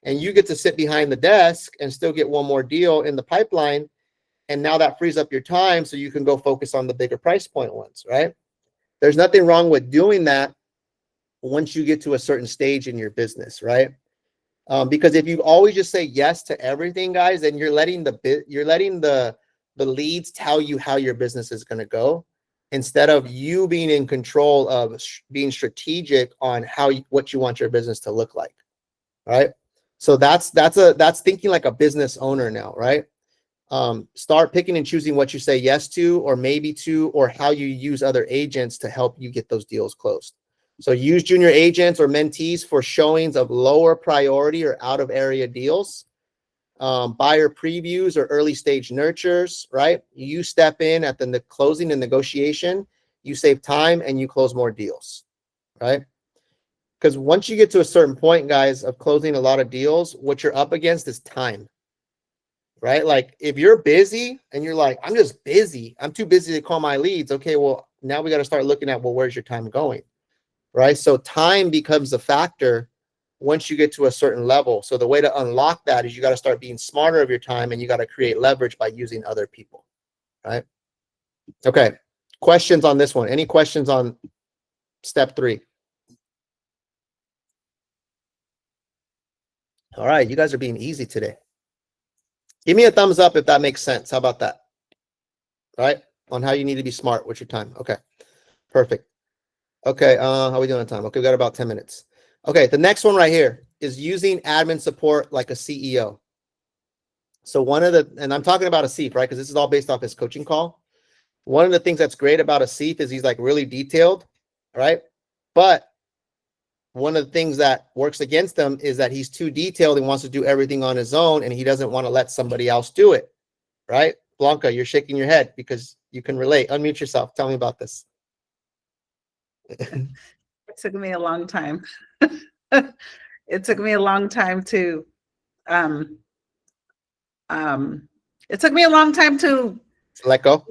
And you get to sit behind the desk and still get one more deal in the pipeline. And now that frees up your time so you can go focus on the bigger price point ones, right? There's nothing wrong with doing that once you get to a certain stage in your business, right? Because if you always just say yes to everything, guys, then you're letting the leads tell you how your business is going to go, instead of you being in control of being strategic on what you want your business to look like, right? So that's thinking like a business owner now, right? Start picking and choosing what you say yes to, or maybe to, or how you use other agents to help you get those deals closed. So use junior agents or mentees for showings of lower priority or out of area deals. Buyer previews or early stage nurtures, right? You step in at the closing and negotiation, you save time and you close more deals, right? Because once you get to a certain point, guys, of closing a lot of deals, what you're up against is time, right? Like if you're busy and you're like, I'm just busy, I'm too busy to call my leads. Okay, well, now we got to start looking at, well, where's your time going, right? So time becomes a factor once you get to a certain level. So the way to unlock that is you got to start being smarter of your time, and you got to create leverage by using other people, right? Okay. Questions on this one? Any questions on step 3? All right. You guys are being easy today. Give me a thumbs up if that makes sense. How about that? All right. On how you need to be smart with your time. Okay. Perfect. Okay. How are we doing on time? Okay. We got about 10 minutes. Okay, the next one right here is using admin support like a CEO. So and I'm talking about Asif, right? Because this is all based off his coaching call. One of the things that's great about Asif is he's like really detailed, right? But one of the things that works against him is that he's too detailed and wants to do everything on his own, and he doesn't want to let somebody else do it, right? Blanca, you're shaking your head because you can relate. Unmute yourself. Tell me about this. It took me a long time. It took me a long time to Let go.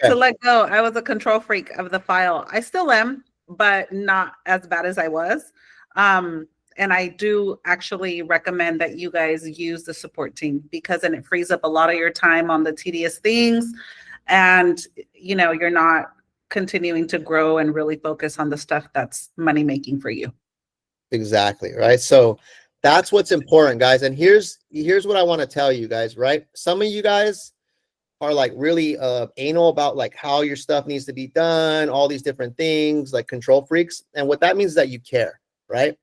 To let go. I was a control freak of the file. I still am, but not as bad as I was. And I do actually recommend that you guys use the support team, because then it frees up a lot of your time on the tedious things, and you're not continuing to grow and really focus on the stuff that's money making for you. Exactly, right? So that's what's important, guys. And here's what I want to tell you guys, right? Some of you guys are like really anal about like how your stuff needs to be done, all these different things, like control freaks. And what that means is that you care, right?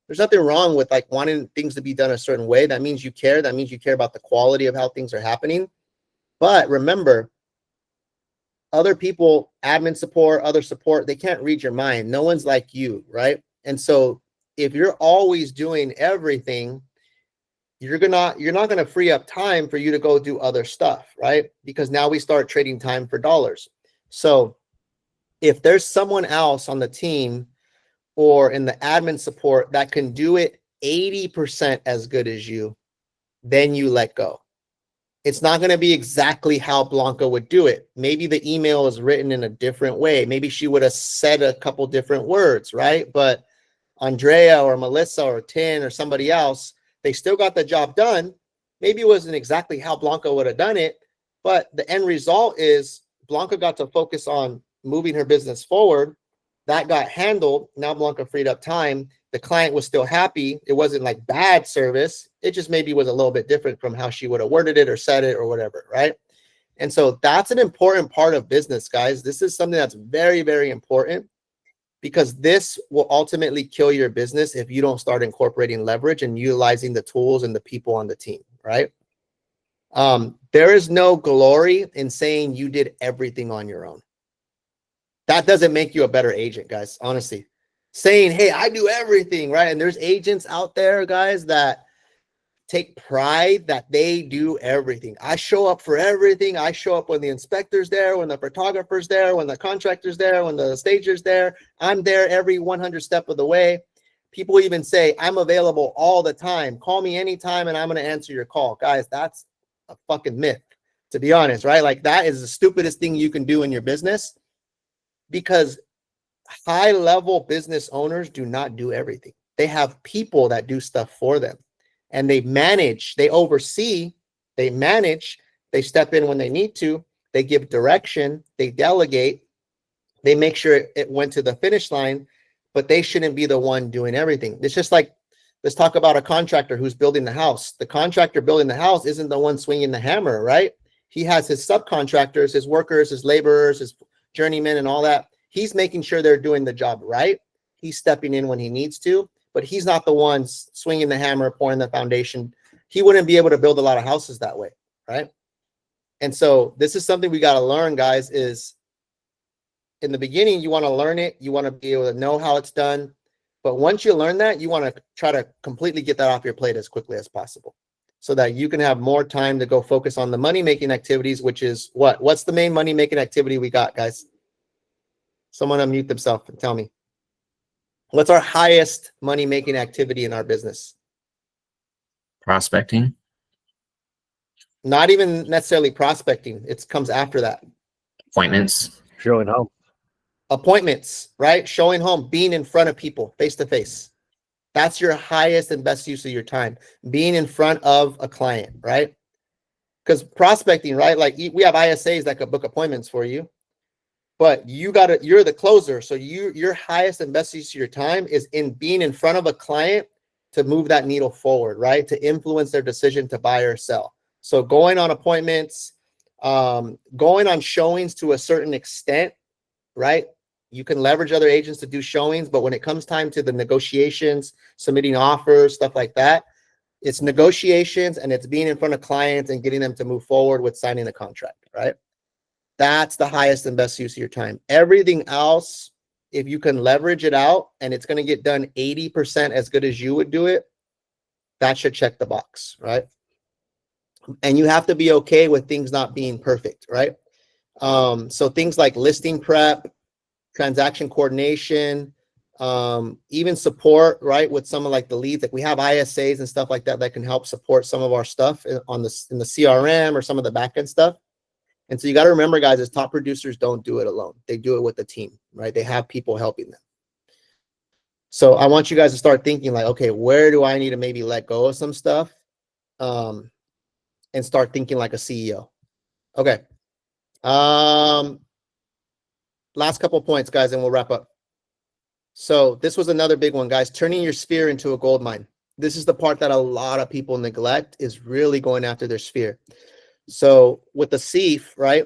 There's nothing wrong with like wanting things to be done a certain way. That means you care. That means you care about the quality of how things are happening. But remember, other people, admin support, other support, they can't read your mind. No one's like you, right? And so if you're always doing everything, you're not going to free up time for you to go do other stuff, right? Because now we start trading time for dollars. So if there's someone else on the team or in the admin support that can do it 80% as good as you, then you let go. It's not going to be exactly how Blanca would do it. Maybe the email is written in a different way. Maybe she would have said a couple different words, right? But Andrea or Melissa or Tin or somebody else, they still got the job done. Maybe it wasn't exactly how Blanca would have done it, but the end result is Blanca got to focus on moving her business forward. That got handled. Now Blanca freed up time. The client was still happy. It wasn't like bad service. It just maybe was a little bit different from how she would have worded it or said it or whatever, right? And so that's an important part of business, guys. This is something that's very, very important, because this will ultimately kill your business if you don't start incorporating leverage and utilizing the tools and the people on the team, right? There is no glory in saying you did everything on your own. That doesn't make you a better agent, guys, honestly. Saying, hey, I do everything, right? And there's agents out there, guys, that take pride that they do everything. I show up for everything. I show up when the inspector's there, when the photographer's there, when the contractor's there, when the stager's there. I'm there every 100 step of the way. People even say, I'm available all the time. Call me anytime and I'm going to answer your call. Guys, that's a fucking myth, to be honest, right? Like that is the stupidest thing you can do in your business, because high-level business owners do not do everything. They have people that do stuff for them. And they manage, they oversee, they manage, they step in when they need to, they give direction, they delegate, they make sure it went to the finish line, but they shouldn't be the one doing everything. It's just like, let's talk about a contractor who's building the house. The contractor building the house isn't the one swinging the hammer, right? He has his subcontractors, his workers, his laborers, his journeymen and all that. He's making sure they're doing the job right. He's stepping in when he needs to, but he's not the one swinging the hammer, pouring the foundation. He wouldn't be able to build a lot of houses that way, right? And so this is something we got to learn, guys, is in the beginning, you want to learn it. You want to be able to know how it's done. But once you learn that, you want to try to completely get that off your plate as quickly as possible so that you can have more time to go focus on the money-making activities, which is what? What's the main money-making activity we got, guys? Someone unmute themselves and tell me. What's our highest money-making activity in our business? Prospecting. Not even necessarily prospecting. It comes after that. Appointments. Showing home. Appointments, right? Showing home, being in front of people face to face. That's your highest and best use of your time. Being in front of a client, right? Because prospecting, right? Like we have ISAs that could book appointments for you, but you're the closer. So your highest and best use of your time is in being in front of a client to move that needle forward, right? To influence their decision to buy or sell. So going on appointments, going on showings to a certain extent, right? You can leverage other agents to do showings, but when it comes time to the negotiations, submitting offers, stuff like that, it's negotiations and it's being in front of clients and getting them to move forward with signing a contract, right? That's the highest and best use of your time. Everything else, if you can leverage it out and it's going to get done 80% as good as you would do it, that should check the box, right? And you have to be okay with things not being perfect, right? So things like listing prep, transaction coordination, even support, right? With some of like the leads, like we have ISAs and stuff like that that can help support some of our stuff in the CRM or some of the backend stuff. And so you got to remember, guys, as top producers don't do it alone. They do it with a team, right? They have people helping them. So I want you guys to start thinking like, okay, where do I need to maybe let go of some stuff? And start thinking like a CEO. Okay. Last couple points, guys, and we'll wrap up. So this was another big one, guys, turning your sphere into a gold mine. This is the part that a lot of people neglect, is really going after their sphere. So with the CEF, right?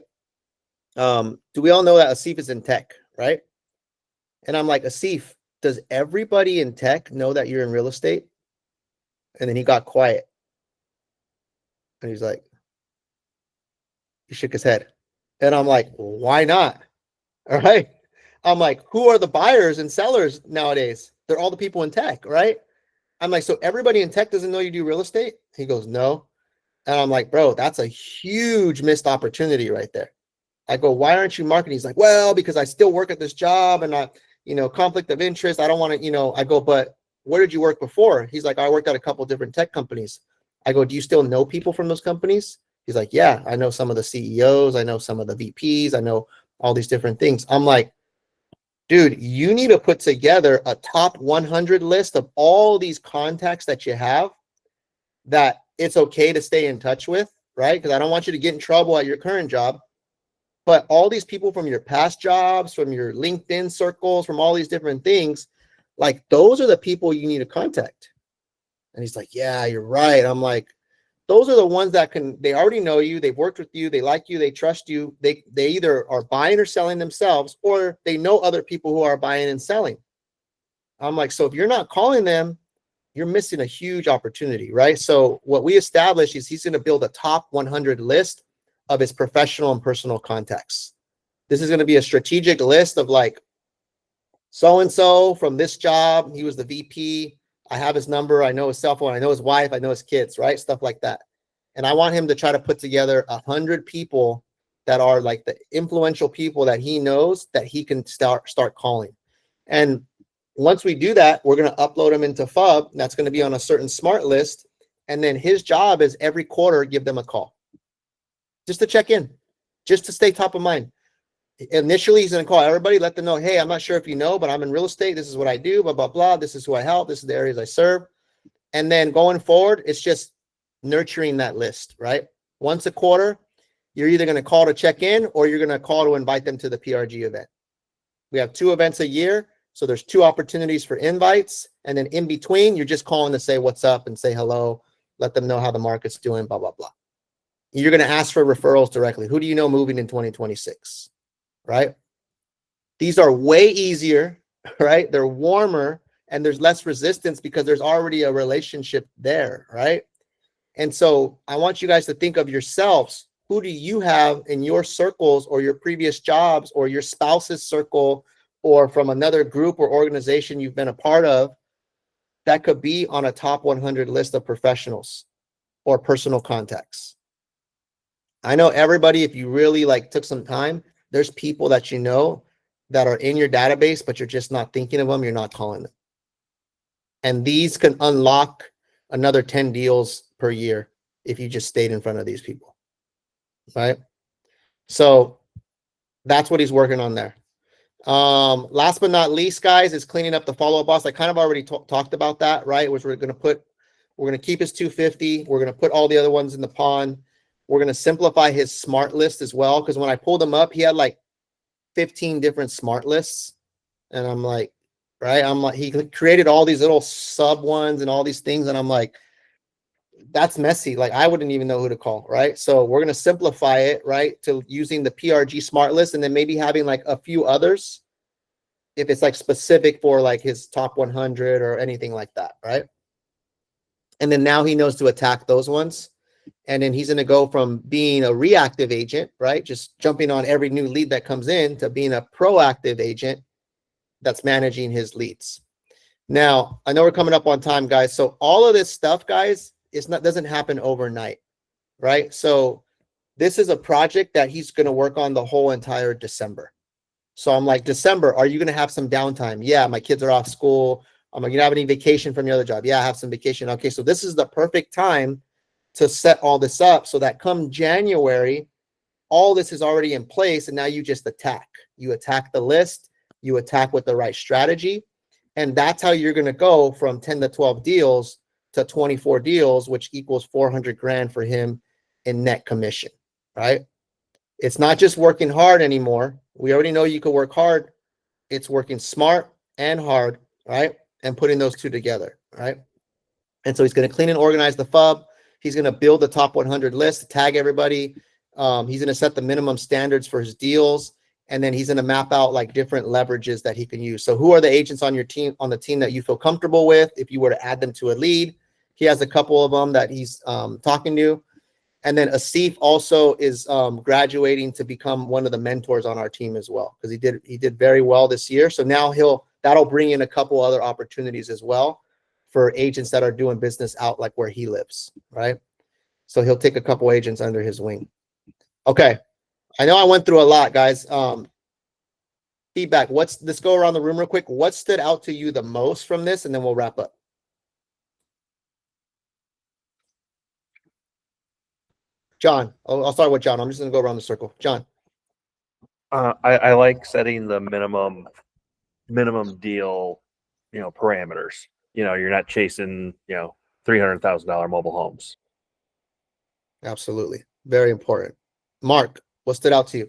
Do we all know that a CEF is in tech, right? And I'm like, a CEF, does everybody in tech know that you're in real estate? And then he got quiet. And he's like, he shook his head. And I'm like, why not? All right. I'm like, who are the buyers and sellers nowadays? They're all the people in tech, right? I'm like, so everybody in tech doesn't know you do real estate? He goes, no. And I'm like, bro, that's a huge missed opportunity right there. I go, why aren't you marketing? He's like, well, because I still work at this job and I, conflict of interest. I don't want to, I go, but where did you work before? He's like, I worked at a couple different tech companies. I go, do you still know people from those companies? He's like, yeah, I know some of the CEOs. I know some of the VPs. I know all these different things. I'm like, dude, you need to put together a top 100 list of all these contacts that you have that it's okay to stay in touch with, right? Because I don't want you to get in trouble at your current job. But all these people from your past jobs, from your LinkedIn circles, from all these different things, like those are the people you need to contact. And he's like, yeah, you're right. I'm like, those are the ones that they already know you, they've worked with you, they like you, they trust you. They either are buying or selling themselves, or they know other people who are buying and selling. I'm like, so if you're not calling them, you're missing a huge opportunity, right? So what we established is he's going to build a top 100 list of his professional and personal contacts. This is going to be a strategic list of like, so-and-so from this job, he was the VP. I have his number. I know his cell phone. I know his wife. I know his kids, right? Stuff like that. And I want him to try to put together 100 people that are like the influential people that he knows that he can start calling. And once we do that, we're going to upload them into FUB. That's going to be on a certain smart list. And then his job is every quarter, give them a call. Just to check in, just to stay top of mind. Initially, he's going to call everybody, let them know, hey, I'm not sure if you know, but I'm in real estate. This is what I do, blah, blah, blah. This is who I help. This is the areas I serve. And then going forward, it's just nurturing that list, right? Once a quarter, you're either going to call to check in or you're going to call to invite them to the PRG event. We have 2 events a year. So there's 2 opportunities for invites. And then in between, you're just calling to say what's up and say hello, let them know how the market's doing, blah, blah, blah. You're going to ask for referrals directly. Who do you know moving in 2026? Right? These are way easier, right? They're warmer and there's less resistance because there's already a relationship there, right? And so I want you guys to think of yourselves. Who do you have in your circles or your previous jobs or your spouse's circle or from another group or organization you've been a part of that could be on a top 100 list of professionals or personal contacts? I know everybody, if you really like took some time, there's people that you know that are in your database, but you're just not thinking of them. You're not calling them. And these can unlock another 10 deals per year if you just stayed in front of these people, right? So that's what he's working on there. Last but not least, guys, is cleaning up the follow-up boss. I kind of already talked about that, right? Which we're going to keep his 250. We're going to put all the other ones in the pond. We're going to simplify his smart list as well. Because when I pulled him up, he had like 15 different smart lists. And I'm like, right? I'm like, he created all these little sub ones and all these things. And I'm like, that's messy. Like I wouldn't even know who to call, right? So we're going to simplify it, right? To using the PRG smart list and then maybe having like a few others if it's like specific for like his top 100 or anything like that, right? And then now he knows to attack those ones. And then he's going to go from being a reactive agent, right? Just jumping on every new lead that comes in to being a proactive agent that's managing his leads. Now, I know we're coming up on time, guys. So all of this stuff, guys, doesn't happen overnight, right? So this is a project that he's going to work on the whole entire December. So I'm like, December, are you going to have some downtime? Yeah, my kids are off school. I'm like, you have any vacation from your other job? Yeah, I have some vacation. Okay, so this is the perfect time to set all this up so that come January, all this is already in place and now you just attack. You attack the list, you attack with the right strategy, And that's how you're going to go from 10 to 12 deals to 24 deals, which equals 400 grand for him in net commission, right? It's not just working hard anymore. We already know you can work hard. It's working smart and hard, right? And putting those two together, right? And so he's going to clean and organize the FUB. He's going to build the top 100 list, tag everybody. He's going to set the minimum standards for his deals. And then he's going to map out like different leverages that he can use. So who are the agents on your team, on the team that you feel comfortable with? If you were to add them to a lead, he has a couple of them that he's talking to. And then Asif also is graduating to become one of the mentors on our team as well, because he did very well this year. So now that'll bring in a couple other opportunities as well for agents that are doing business out like where he lives, right? So he'll take a couple agents under his wing. Okay, I know I went through a lot, guys. Feedback. Let's go around the room real quick. What stood out to you the most from this, and then we'll wrap up. John, I'll start with John. I'm just gonna go around the circle. John. I like setting the minimum deal, parameters. You're not chasing, $300,000 mobile homes. Absolutely. Very important. Mark, what stood out to you?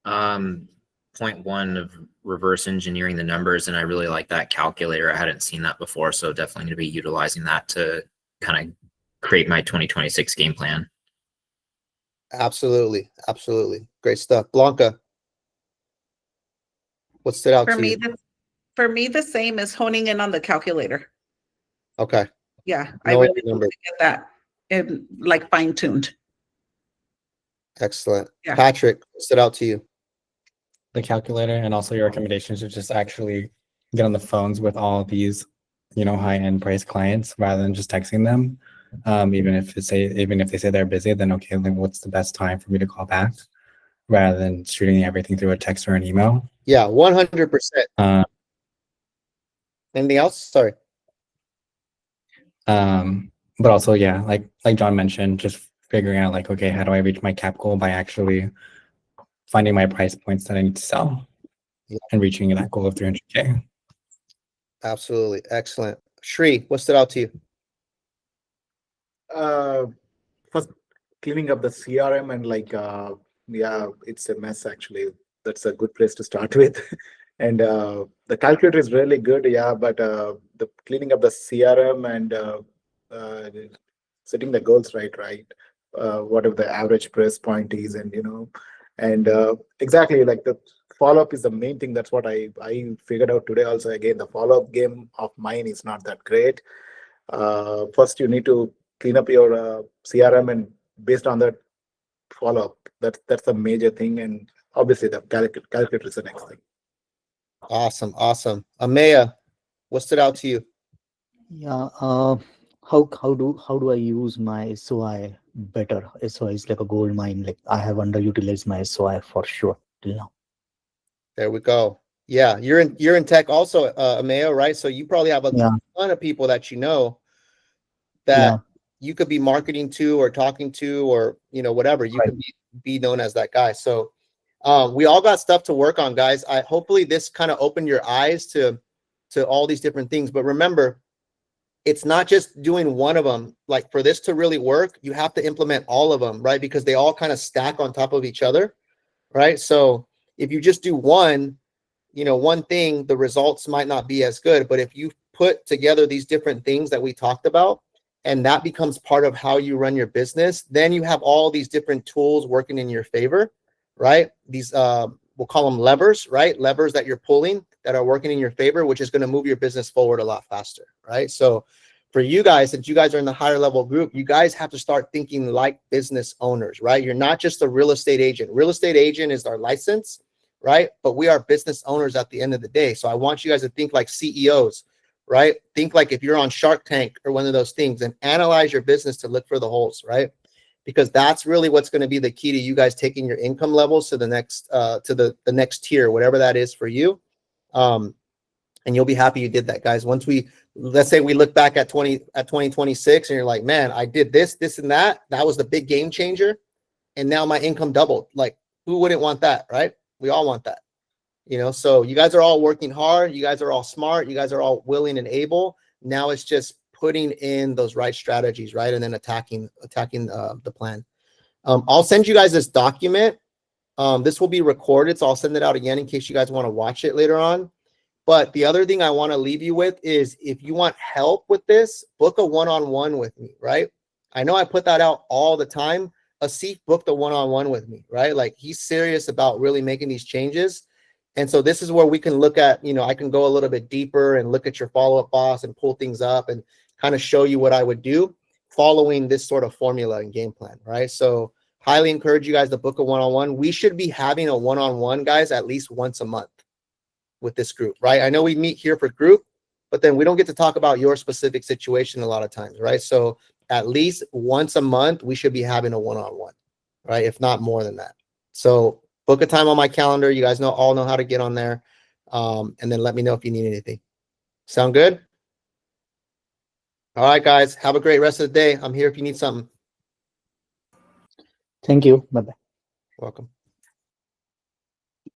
Point one of reverse engineering the numbers, and I really like that calculator. I hadn't seen that before, so definitely going to be utilizing that to kind of create my 2026 game plan. Absolutely. Absolutely. Great stuff. Blanca, what stood out to you? For me, the same as honing in on the calculator. Okay. Yeah, I Knowing really the need to get that in, like, fine-tuned. Excellent. Yeah. Patrick, what stood out to you? The calculator, and also your recommendations to just actually get on the phones with all these, high-end price clients rather than just texting them. Even if they say they're busy, then okay, then what's the best time for me to call back, rather than shooting everything through a text or an email. Yeah, 100%. Anything else? Sorry. But also, yeah, like John mentioned, just figuring out like, okay, how do I reach my cap goal by actually finding my price points that I need to sell and reaching that goal of 300K. Absolutely. Excellent. Shri, what stood out to you? First, cleaning up the CRM and it's a mess actually. That's a good place to start with. And the calculator is really good, but the cleaning up the CRM and setting the goals right. Whatever the average price point is, and exactly like the follow-up is the main thing. That's what I figured out today. Also, again, the follow-up game of mine is not that great. First, you need to clean up your CRM, and based on that follow-up, that's a major thing. And obviously, the calculator is the next thing. Awesome. Amaya, what stood out to you? Yeah. How do I use my SOI better? SOI is like a gold mine. Like I have underutilized my SOI for sure till now. There we go. Yeah, you're in tech also, Amaya, right? So you probably have a ton of people that that you could be marketing to or talking to, or whatever. You could be known as that guy. So we all got stuff to work on, guys. Hopefully this kind of opened your eyes to all these different things. But remember, it's not just doing one of them. Like for this to really work, you have to implement all of them, right? Because they all kind of stack on top of each other, right? So if you just do one thing, the results might not be as good. But if you put together these different things that we talked about, and that becomes part of how you run your business, then you have all these different tools working in your favor, right? These, we'll call them levers, right? Levers that you're pulling that are working in your favor, which is going to move your business forward a lot faster, right? So for you guys, since you guys are in the higher level group, you guys have to start thinking like business owners, right? You're not just a real estate agent. Real estate agent is our license, right? But we are business owners at the end of the day. So I want you guys to think like CEOs, right? Think like if you're on Shark Tank or one of those things, and analyze your business to look for the holes, right? Because that's really what's going to be the key to you guys taking your income levels to the next the next tier, whatever that is for you. And you'll be happy you did that, guys. Let's say we look back at 2026 and you're like, man, I did this and that. That was the big game changer. And now my income doubled. Like, who wouldn't want that, right? We all want that. You know, so you guys are all working hard. You guys are all smart. You guys are all willing and able. Now it's just putting in those right strategies, right? And then attacking the plan. I'll send you guys this document. This will be recorded, so I'll send it out again in case you guys want to watch it later on. But the other thing I want to leave you with is if you want help with this, book a one-on-one with me, right? I know I put that out all the time. Asif booked a one-on-one with me, right? Like he's serious about really making these changes. And so this is where we can look at, you know, I can go a little bit deeper and look at your follow-up boss and pull things up and kind of show you what I would do following this sort of formula and game plan, right? So highly encourage you guys to book a one-on-one. We should be having a one-on-one, guys, at least once a month with this group, right? I know we meet here for group, but then we don't get to talk about your specific situation a lot of times, right? So at least once a month, we should be having a one-on-one, right? If not more than that. So book a time on my calendar. You guys all know how to get on there. And then let me know if you need anything. Sound good? All right, guys. Have a great rest of the day. I'm here if you need something. Thank you. Bye-bye. Welcome.